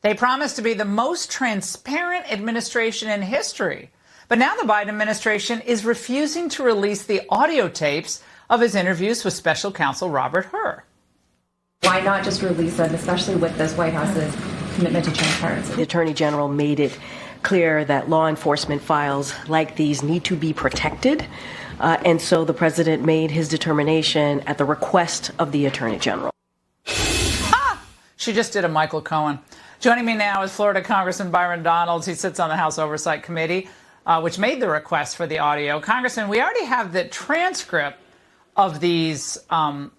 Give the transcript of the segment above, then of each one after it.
They promised to be the most transparent administration in history. But now the Biden administration is refusing to release the audio tapes of his interviews with special counsel Robert Hur. Why not just release them, especially with this White House's commitment to transparency? The Attorney General made it clear that law enforcement files like these need to be protected. And so the president made his determination at the request of the Attorney General. She just did a Michael Cohen. Joining me now is Florida Congressman Byron Donalds. He sits on the House Oversight Committee, which made the request for the audio. Congressman, we already have the transcript of these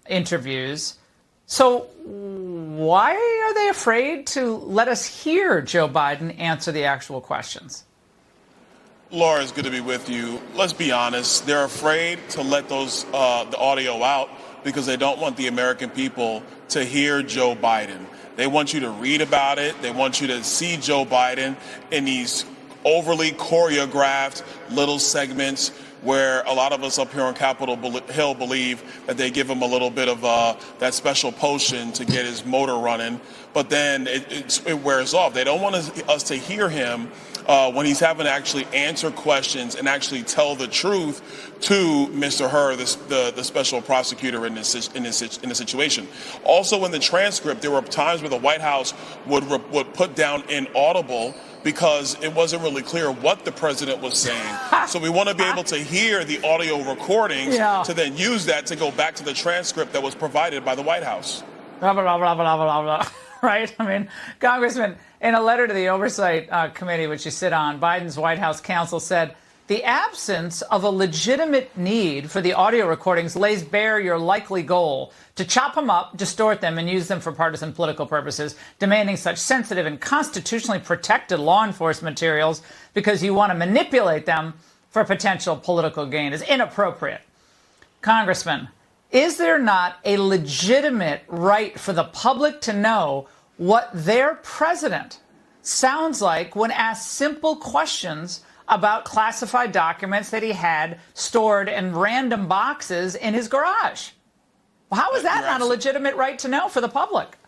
interviews. So why are they afraid to let us hear Joe Biden answer the actual questions? Laura, it's good to be with you. Let's be honest. They're afraid to let those the audio out because they don't want the American people to hear Joe Biden. They want you to read about it. They want you to see Joe Biden in these overly choreographed little segments where a lot of us up here on Capitol Hill believe that they give him a little bit of that special potion to get his motor running, but then it wears off. They don't want us to hear him when he's having to actually answer questions and actually tell the truth to Mr. Hur, the special prosecutor in this situation. Also, in the transcript, there were times where the White House would put down inaudible because it wasn't really clear what the president was saying. So we want to be able to hear the audio recordings to then use that to go back to the transcript that was provided by the White House. Blah, blah, blah, blah, blah, blah, blah. Right? I mean, Congressman, in a letter to the Oversight Committee, which you sit on, Biden's White House counsel said, the absence of a legitimate need for the audio recordings lays bare your likely goal to chop them up, distort them, and use them for partisan political purposes, demanding such sensitive and constitutionally protected law enforcement materials because you want to manipulate them for potential political gain is inappropriate. Congressman, is there not a legitimate right for the public to know what their president sounds like when asked simple questions about classified documents that he had stored in random boxes in his garage? Well, how is that not a legitimate right to know for the public?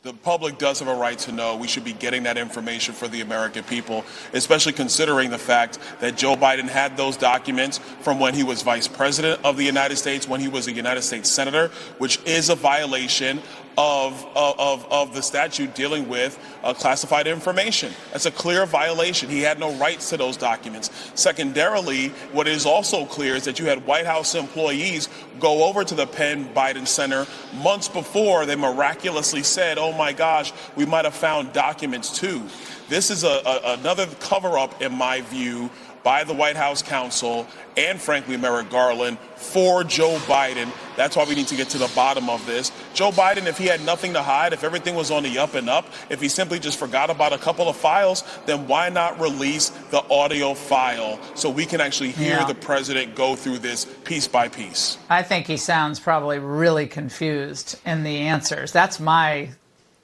The public does have a right to know. We should be getting that information for the American people, especially considering the fact that Joe Biden had those documents from when he was vice president of the United States, when he was a United States senator, which is a violation of the statute dealing with classified information. That's a clear violation. He had no rights to those documents. Secondarily, what is also clear is that you had White House employees go over to the Penn Biden Center months before they miraculously said, oh my gosh, we might have found documents too. This is another cover-up, in my view, by the White House counsel and, frankly, Merrick Garland for Joe Biden. That's why we need to get to the bottom of this. Joe Biden, if he had nothing to hide, if everything was on the up and up, if he simply just forgot about a couple of files, then why not release the audio file so we can actually hear the president go through this piece by piece? I think he sounds probably really confused in the answers. That's my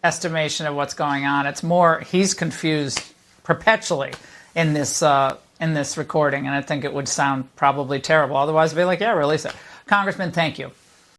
estimation of what's going on. It's more he's confused perpetually in this recording, and I think it would sound probably terrible. Otherwise, I'd be like, yeah, release it. Congressman, thank you.